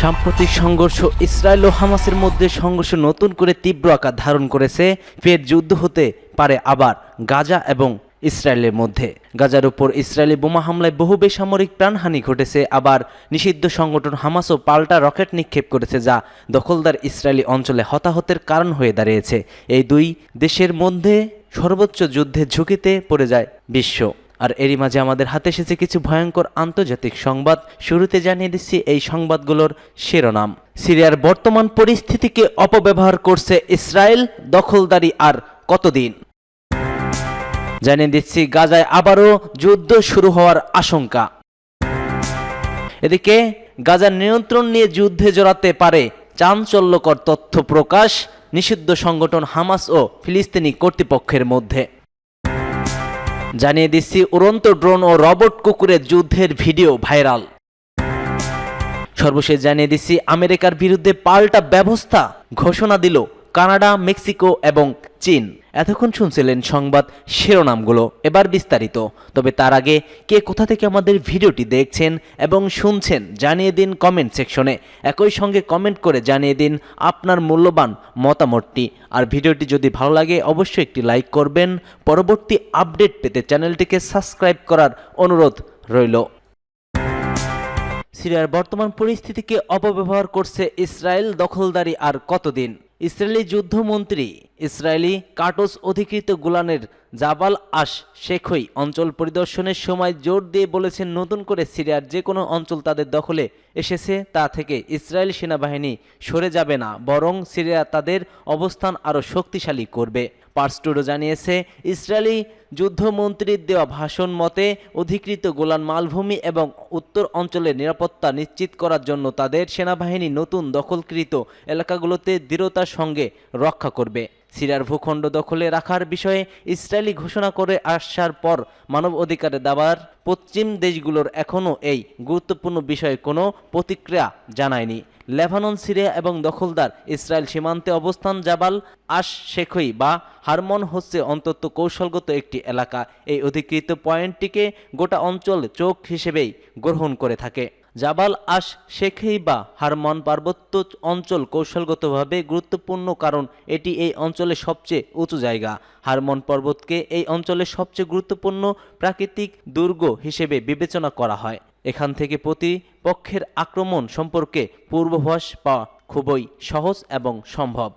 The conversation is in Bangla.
সাম্প্রতিক সংঘর্ষ ইসরায়েল ও হামাসের মধ্যে সংঘর্ষ নতুন করে তীব্র আকার ধারণ করেছে। ফের যুদ্ধ হতে পারে আবার গাজা এবং ইসরায়েলের মধ্যে। গাজার উপর ইসরায়েলি বোমা হামলায় বহু বেসামরিক প্রাণহানি ঘটেছে। আবার নিষিদ্ধ সংগঠন হামাসও পাল্টা রকেট নিক্ষেপ করেছে, যা দখলদার ইসরায়েলি অঞ্চলে হতাহতের কারণ হয়ে দাঁড়িয়েছে। এই দুই দেশের মধ্যে সর্বোচ্চ যুদ্ধের ঝুঁকিতে পড়ে যায় বিশ্ব। আর এরই মাঝে আমাদের হাতে এসেছে কিছু ভয়ঙ্কর আন্তর্জাতিক সংবাদ। শুরুতে জানিয়ে দিচ্ছি এই সংবাদগুলোর শিরোনাম। সিরিয়ার বর্তমান পরিস্থিতিকে অপব্যবহার করছে ইসরায়েল, দখলদারি আর কতদিন। জানিয়ে দিচ্ছি গাজায় আবারও যুদ্ধ শুরু হওয়ার আশঙ্কা। এদিকে গাজার নিয়ন্ত্রণ নিয়ে যুদ্ধে জড়াতে পারে চাঞ্চল্যকর তথ্য প্রকাশ নিষিদ্ধ সংগঠন হামাস ও ফিলিস্তিনি কর্তৃপক্ষের মধ্যে। জানিয়ে দিচ্ছি উড়ন্ত ড্রোন ও রবট কুকুরের যুদ্ধের ভিডিও ভাইরাল। সর্বশেষ জানিয়ে দিচ্ছি আমেরিকার বিরুদ্ধে পাল্টা ব্যবস্থা ঘোষণা দিল কানাডা, মেক্সিকো এবং চীন। এতক্ষণ শুনছিলেন সংবাদ শিরোনামগুলো, এবার বিস্তারিত। তবে তার আগে কে কোথা থেকে আমাদের ভিডিওটি দেখছেন এবং শুনছেন জানিয়ে দিন কমেন্ট সেকশনে। একই সঙ্গে কমেন্ট করে জানিয়ে দিন আপনার মূল্যবান মতামতটি। আর ভিডিওটি যদি ভালো লাগে অবশ্যই একটি লাইক করবেন। পরবর্তী আপডেট পেতে চ্যানেলটিকে সাবস্ক্রাইব করার অনুরোধ রইল। সিরিয়ার বর্তমান পরিস্থিতিকে অপব্যবহার করছে ইসরায়েল, দখলদারি আর কতদিন। ইসরায়েলি যুদ্ধমন্ত্রী ইসরায়েলি কার্টোস অধিকৃত গোলানের জাবাল আশ শেখই অঞ্চল পরিদর্শনের সময় জোর দিয়ে বলেছেন, নতুন করে সিরিয়ার যে কোনো অঞ্চল তাদের দখলে এসেছে তা থেকে ইসরায়েল সেনাবাহিনী সরে যাবে না, বরং সিরিয়া তাদের অবস্থান আরও শক্তিশালী করবে। পার্স টুডো জানিয়েছে, ইসরায়েলি যুদ্ধমন্ত্রীর দেওয়া ভাষণ মতে অধিকৃত গোলান মালভূমি এবং উত্তর অঞ্চলের নিরাপত্তা নিশ্চিত করার জন্য তাদের সেনাবাহিনী নতুন দখলকৃত এলাকাগুলোতে দৃঢ়তার সঙ্গে রক্ষা করবে। সিরিয়ার ভূখণ্ড দখলে রাখার বিষয়ে ইসরায়েলি ঘোষণা করে আসার পর মানব অধিকারের দাবার পশ্চিম দেশগুলোর এখনও এই গুরুত্বপূর্ণ বিষয়ে কোনো প্রতিক্রিয়া জানায়নি। লেবানন, সিরিয়া এবং দখলদার ইসরায়েল সীমান্তে অবস্থান জাবাল আশ শেখই বা হারমন হচ্ছে অন্তত কৌশলগত একটি এলাকা। এই অধিকৃত পয়েন্টটিকে গোটা অঞ্চল চোখ হিসেবেই গ্রহণ করে থাকে। জাবাল আশ শেখই বা হারমন পার্বত্য অঞ্চল কৌশলগতভাবে গুরুত্বপূর্ণ, কারণ এটি এই অঞ্চলের সবচেয়ে উঁচু জায়গা। হারমন পর্বতকে এই অঞ্চলের সবচেয়ে গুরুত্বপূর্ণ প্রাকৃতিক দুর্গ হিসেবে বিবেচনা করা হয়। এখান থেকে প্রতিপক্ষের আক্রমণ সম্পর্কে পূর্বাভাস পাওয়া খুবই সহজ এবং সম্ভব।